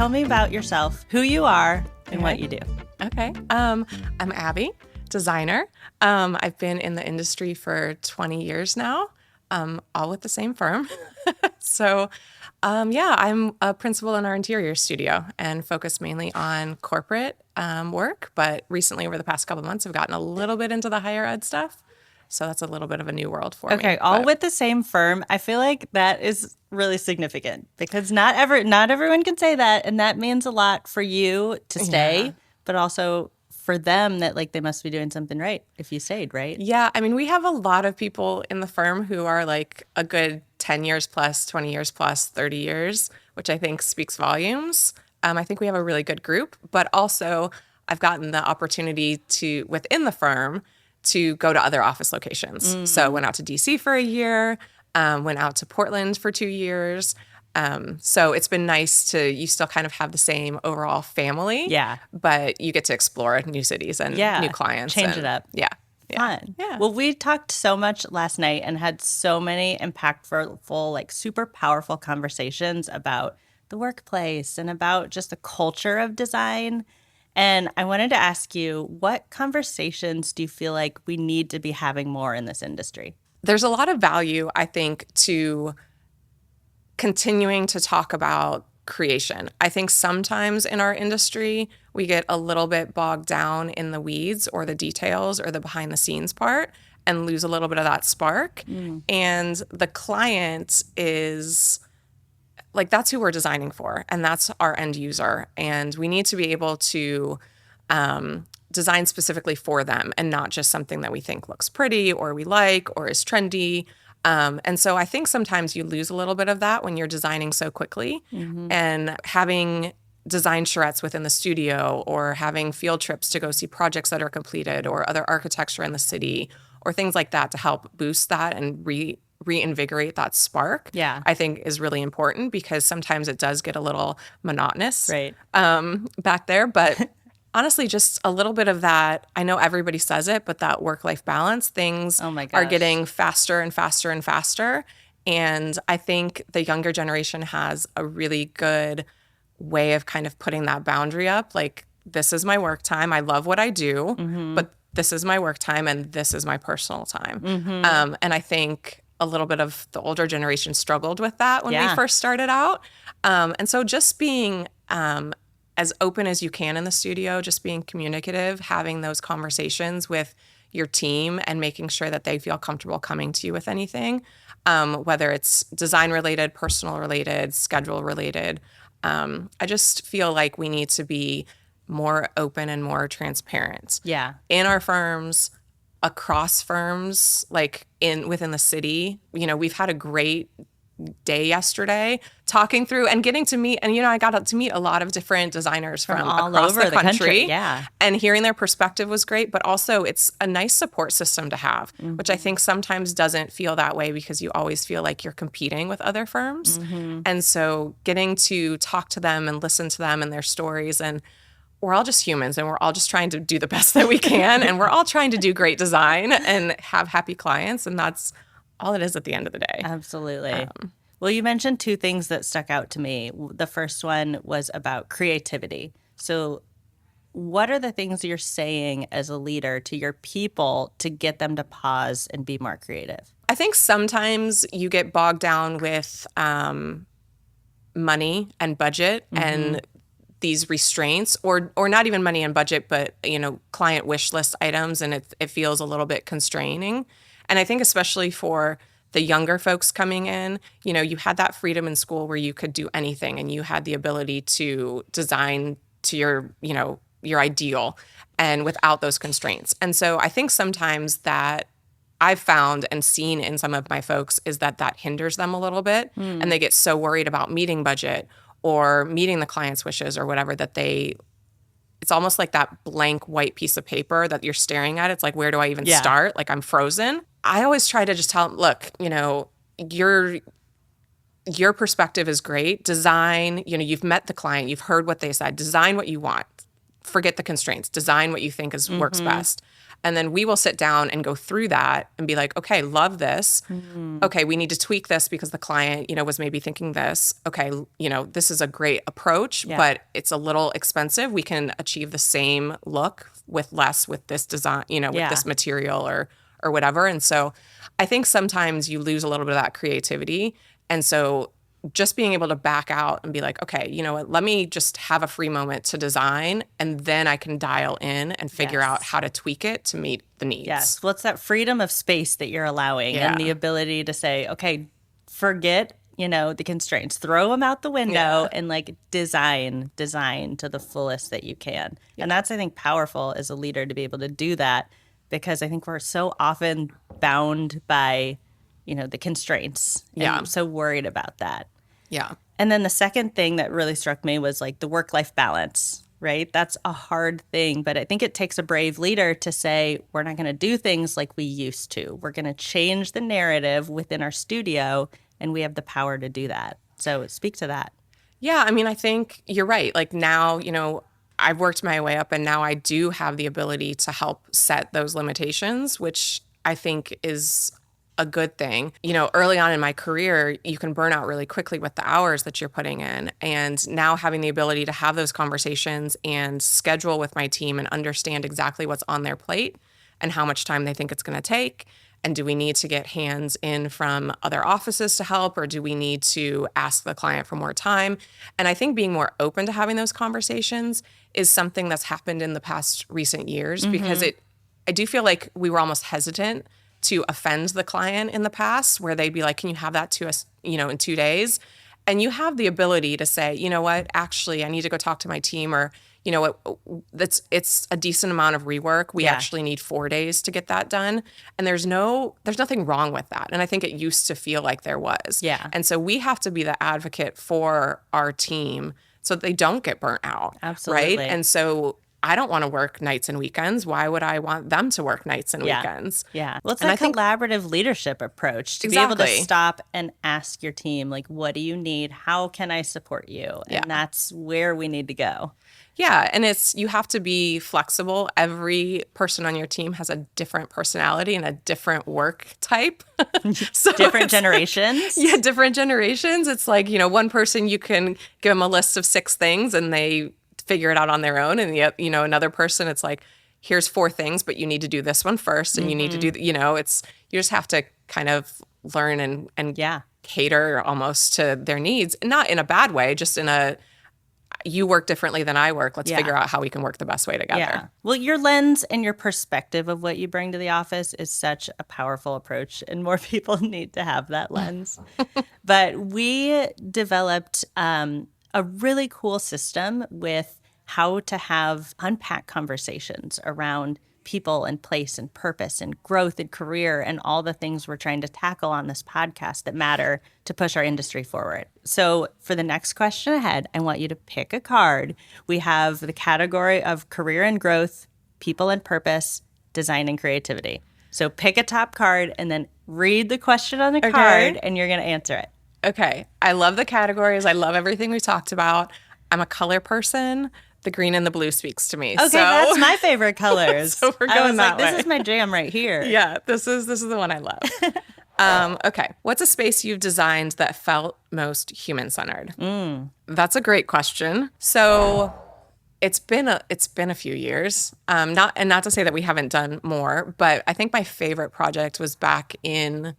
tell me about yourself, who you are, and what you do. Okay. I'm Abby, designer. I've been in the industry for 20 years now, all with the same firm. So, I'm a principal in our interior studio and focus mainly on corporate work. But recently, over the past couple of months, I've gotten a little bit into the higher ed stuff. So that's a little bit of a new world for me. Okay, all with the same firm. I feel like that is really significant because not everyone can say that, and that means a lot for you to stay, but also for them that like they must be doing something right if you stayed, right? Yeah, I mean, we have a lot of people in the firm who are like a good 10 years plus, 20 years plus, 30 years, which I think speaks volumes. I think we have a really good group, but also I've gotten the opportunity to, within the firm, to go to other office locations. So went out to DC for a year, went out to Portland for 2 years. So it's been nice you still kind of have the same overall family. Yeah. But you get to explore new cities and new clients. Change it up. Yeah. Fun. Yeah. Well, we talked so much last night and had so many impactful, like super powerful conversations about the workplace and about just the culture of design. And I wanted to ask you, what conversations do you feel like we need to be having more in this industry? There's a lot of value, I think, to continuing to talk about creation. I think sometimes in our industry, we get a little bit bogged down in the weeds or the details or the behind the scenes part and lose a little bit of that spark. And the client is like, that's who we're designing for, and that's our end user. And we need to be able to design specifically for them and not just something that we think looks pretty or we like or is trendy. And so I think sometimes you lose a little bit of that when you're designing so quickly. And having design charrettes within the studio or having field trips to go see projects that are completed or other architecture in the city or things like that to help boost that and reinvigorate that spark, I think is really important because sometimes it does get a little monotonous back there. But honestly, just a little bit of that. I know everybody says it, but that work-life balance, things are getting faster and faster and faster. And I think the younger generation has a really good way of kind of putting that boundary up. Like, this is my work time. I love what I do, but this is my work time and this is my personal time. And I think a little bit of the older generation struggled with that when we first started out. And so just being as open as you can in the studio, just being communicative, having those conversations with your team and making sure that they feel comfortable coming to you with anything, whether it's design related, personal related, schedule related. I just feel like we need to be more open and more transparent. In our firms, across firms, like within the city. You know, we've had a great day yesterday talking through and getting to meet, and I got to meet a lot of different designers from all across over the country. And hearing their perspective was great, but also it's a nice support system to have, which I think sometimes doesn't feel that way because you always feel like you're competing with other firms. And so getting to talk to them and listen to them and their stories, and we're all just humans and we're all just trying to do the best that we can and we're all trying to do great design and have happy clients, and that's all it is at the end of the day. Absolutely. Well, you mentioned two things that stuck out to me. The first one was about creativity. So what are the things you're saying as a leader to your people to get them to pause and be more creative? I think sometimes you get bogged down with money and budget and these restraints, or not even money and budget, but client wish list items, and it feels a little bit constraining. And I think especially for the younger folks coming in, you had that freedom in school where you could do anything and you had the ability to design to your ideal and without those constraints. And so I think sometimes that I've found and seen in some of my folks is that hinders them a little bit, and they get so worried about meeting budget or meeting the client's wishes or whatever that it's almost like that blank white piece of paper that you're staring at. It's like, where do I even start? Like, I'm frozen. I always try to just tell them, look, your perspective is great. Design, you've met the client, you've heard what they said. Design what you want. Forget the constraints. Design what you think works best. And then we will sit down and go through that and be like, okay, love this. Okay, we need to tweak this because the client, was maybe thinking this. Okay, this is a great approach, but it's a little expensive. We can achieve the same look with less with this design, with this material or whatever. And so I think sometimes you lose a little bit of that creativity. And so just being able to back out and be like, okay, you know what, let me just have a free moment to design, and then I can dial in and figure out how to tweak it to meet the needs. Yes. Well, it's that freedom of space that you're allowing and the ability to say, okay, forget, the constraints, throw them out the window and like design to the fullest that you can. And that's, I think, powerful as a leader to be able to do that, because I think we're so often bound by, the constraints. And I'm so worried about that. Yeah. And then the second thing that really struck me was like the work-life balance, right? That's a hard thing, but I think it takes a brave leader to say, we're not going to do things like we used to. We're going to change the narrative within our studio, and we have the power to do that. So speak to that. Yeah, I mean, I think you're right. Like now, I've worked my way up, and now I do have the ability to help set those limitations, which I think is a good thing. Early on in my career, you can burn out really quickly with the hours that you're putting in. And now having the ability to have those conversations and schedule with my team and understand exactly what's on their plate and how much time they think it's going to take. And do we need to get hands in from other offices to help, or do we need to ask the client for more time? And I think being more open to having those conversations is something that's happened in the past recent years, because I do feel like we were almost hesitant to offend the client in the past, where they'd be like, can you have that to us, in 2 days? And you have the ability to say, you know what, actually, I need to go talk to my team, or, it's a decent amount of rework. We actually need 4 days to get that done. And there's nothing wrong with that. And I think it used to feel like there was. Yeah. And so we have to be the advocate for our team so that they don't get burnt out. Absolutely. Right. And so I don't want to work nights and weekends. Why would I want them to work nights and weekends? Yeah. Well, it's that collaborative leadership approach to be able to stop and ask your team, like, what do you need? How can I support you? And that's where we need to go. Yeah. And you have to be flexible. Every person on your team has a different personality and a different work type. So different generations. Yeah, different generations. It's like, one person, you can give them a list of 6 things and they figure it out on their own. And yet, another person, it's like, here's 4 things, but you need to do this one first, and you need to do, you just have to kind of learn and cater almost to their needs, not in a bad way, just in a, you work differently than I work. Let's figure out how we can work the best way together. Yeah. Well, your lens and your perspective of what you bring to the office is such a powerful approach, and more people need to have that lens. But we developed a really cool system with how to have unpack conversations around people and place and purpose and growth and career and all the things we're trying to tackle on this podcast that matter to push our industry forward. So for the next question ahead, I want you to pick a card. We have the category of career and growth, people and purpose, design and creativity. So pick a top card and then read the question on the card, and you're going to answer it. Okay. I love the categories. I love everything we talked about. I'm a color person. The green and the blue speaks to me. Okay, that's my favorite colors. So we're going that way. This is my jam right here. Yeah, this is the one I love. Okay. What's a space you've designed that felt most human-centered? That's a great question. So it's been a few years. Not to say that we haven't done more, but I think my favorite project was back in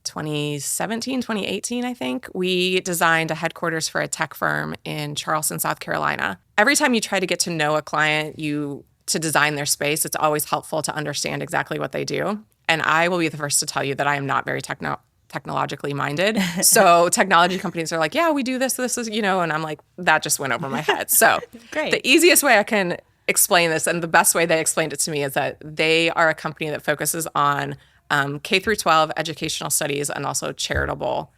2017, 2018, I think. We designed a headquarters for a tech firm in Charleston, South Carolina. Every time you try to get to know a client, to design their space, it's always helpful to understand exactly what they do. And I will be the first to tell you that I am not very technologically minded. So technology companies are like, yeah, we do this is, and I'm like, that just went over my head. So Great. The easiest way I can explain this, and the best way they explained it to me, is that they are a company that focuses on K through 12 educational studies and also charitable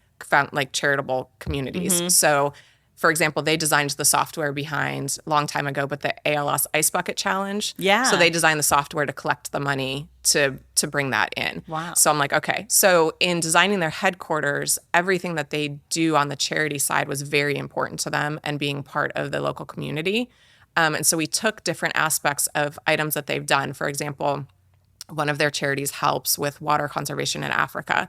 communities. So, for example, they designed the software behind, a long time ago, but the ALS Ice Bucket Challenge. Yeah. So they designed the software to collect the money to bring that in. Wow. So I'm like, okay. So in designing their headquarters, everything that they do on the charity side was very important to them, and being part of the local community. And so we took different aspects of items that they've done. For example, one of their charities helps with water conservation in Africa.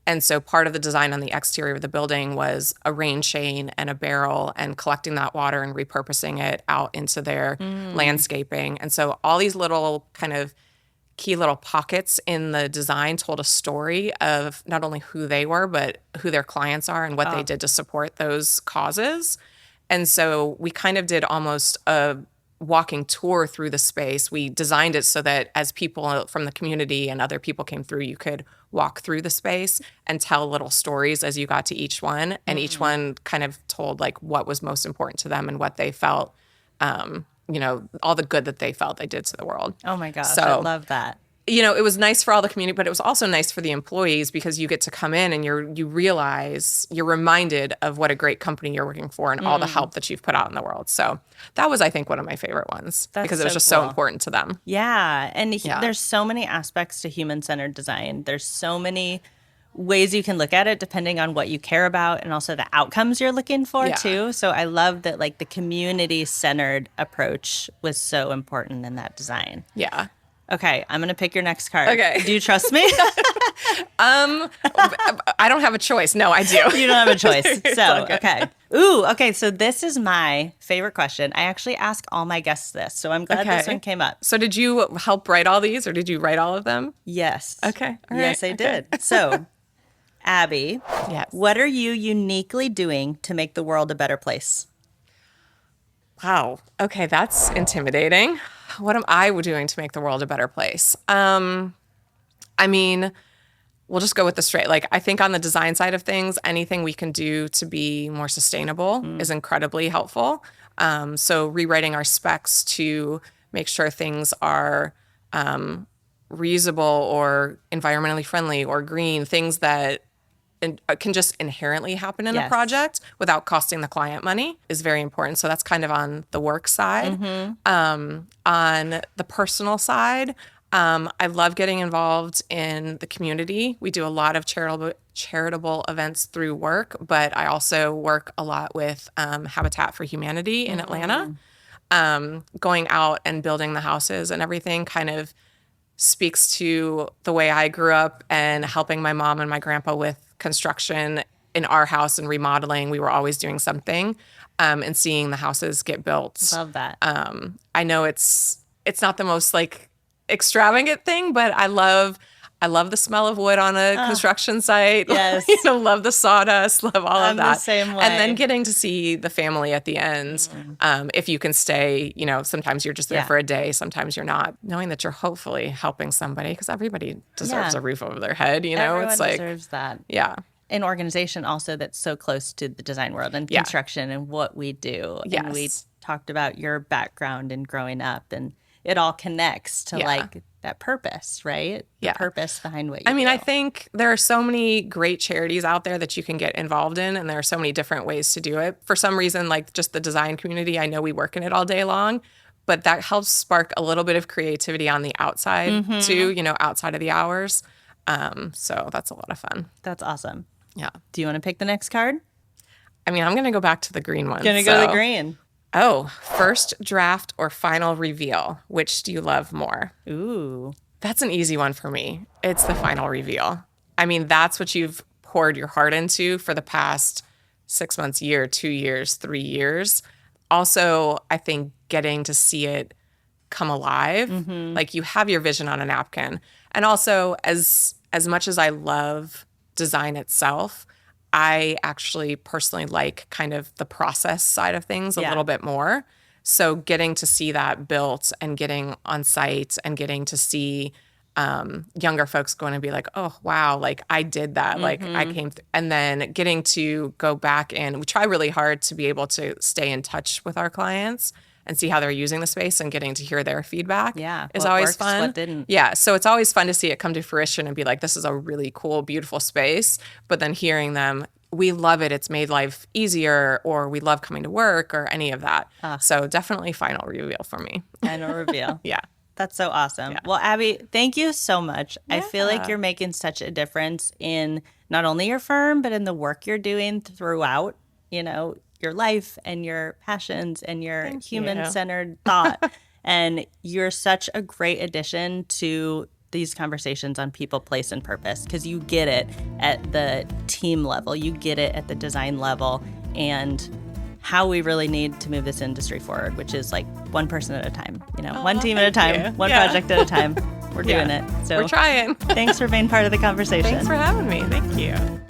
And so part of the design on the exterior of the building was a rain chain and a barrel and collecting that water and repurposing it out into their landscaping. And so all these little kind of key little pockets in the design told a story of not only who they were, but who their clients are and what they did to support those causes. And so we kind of did almost a walking tour through the space. We designed it so that as people from the community and other people came through, you could walk through the space and tell little stories as you got to each one. And each one kind of told like what was most important to them and what they felt, all the good that they felt they did to the world. Oh my gosh, So, I love that. It was nice for all the community, but it was also nice for the employees because you get to come in and you realize you're reminded of what a great company you're working for and all the help that you've put out in the world. So that was, I think, one of my favorite ones because it was just so important to them. Yeah. And there's so many aspects to human-centered design. There's so many ways you can look at it depending on what you care about and also the outcomes you're looking for too. So I love that like the community-centered approach was so important in that design. Yeah. Okay, I'm going to pick your next card. Okay. Do you trust me? I don't have a choice. No, I do. You don't have a choice. So, okay. Ooh, okay. So this is my favorite question. I actually ask all my guests this, so I'm glad this one came up. So did you help write all these or did you write all of them? Yes. Okay. All yes, right. I did. So, Abby, Yes. what are you uniquely doing to make the world a better place? Wow. Okay, that's intimidating. What am I doing to make the world a better place? I mean, we'll just go with the straight. Like, I think on the design side of things, anything we can do to be more sustainable is incredibly helpful. So rewriting our specs to make sure things are reusable or environmentally friendly or green, things that can just inherently happen in a project without costing the client money is very important. So that's kind of on the work side. On the personal side, I love getting involved in the community. We do a lot of charitable events through work, but I also work a lot with Habitat for Humanity in Atlanta. Going out and building the houses and everything kind of speaks to the way I grew up and helping my mom and my grandpa with construction in our house and remodeling. We were always doing something and seeing the houses get built. Love that. I know it's not the most like extravagant thing, but I love the smell of wood on a construction site. Yes. Love the sawdust, love all of that. I'm the same way. And then getting to see the family at the end. If you can stay, sometimes you're just there for a day, sometimes you're not. Knowing that you're hopefully helping somebody because everybody deserves a roof over their head, Everyone it's like deserves that. Yeah. An organization also that's so close to the design world and construction and what we do. Yes. And we talked about your background and growing up, and it all connects to like that purpose, right? The purpose behind what you do. I think there are so many great charities out there that you can get involved in, and there are so many different ways to do it. For some reason, like just the design community, I know we work in it all day long, but that helps spark a little bit of creativity on the outside too, outside of the hours. So that's a lot of fun. That's awesome. Yeah. Do you want to pick the next card? I'm going to go back to the green one. Gonna go to the green. Oh, first draft or final reveal. Which do you love more? Ooh. That's an easy one for me. It's the final reveal. That's what you've poured your heart into for the past 6 months, year, 2 years, 3 years. Also, I think getting to see it come alive. Like you have your vision on a napkin. And also, as much as I love design itself, I actually personally like kind of the process side of things a little bit more. So getting to see that built and getting on site and getting to see younger folks going to be like, oh, wow, like I did that. Like I came and then getting to go back and we try really hard to be able to stay in touch with our clients and see how they're using the space and getting to hear their feedback is always works, fun. what didn't. Yeah. So it's always fun to see it come to fruition and be like, this is a really cool, beautiful space. But then hearing them, we love it. It's made life easier, or we love coming to work, or any of that. So definitely final reveal for me. Final reveal. Yeah. That's so awesome. Yeah. Well, Abby, thank you so much. Yeah. I feel like you're making such a difference in not only your firm, but in the work you're doing throughout, your your life and your passions and your Thank you. human-centered thought. And you're such a great addition to these conversations on people, place, and purpose, because you get it at the team level, you get it at the design level, and how we really need to move this industry forward, which is like one person at a time, one team at a time, one project at a time. We're doing it. So we're trying. Thanks for being part of the conversation. Thanks for having me. Thank you.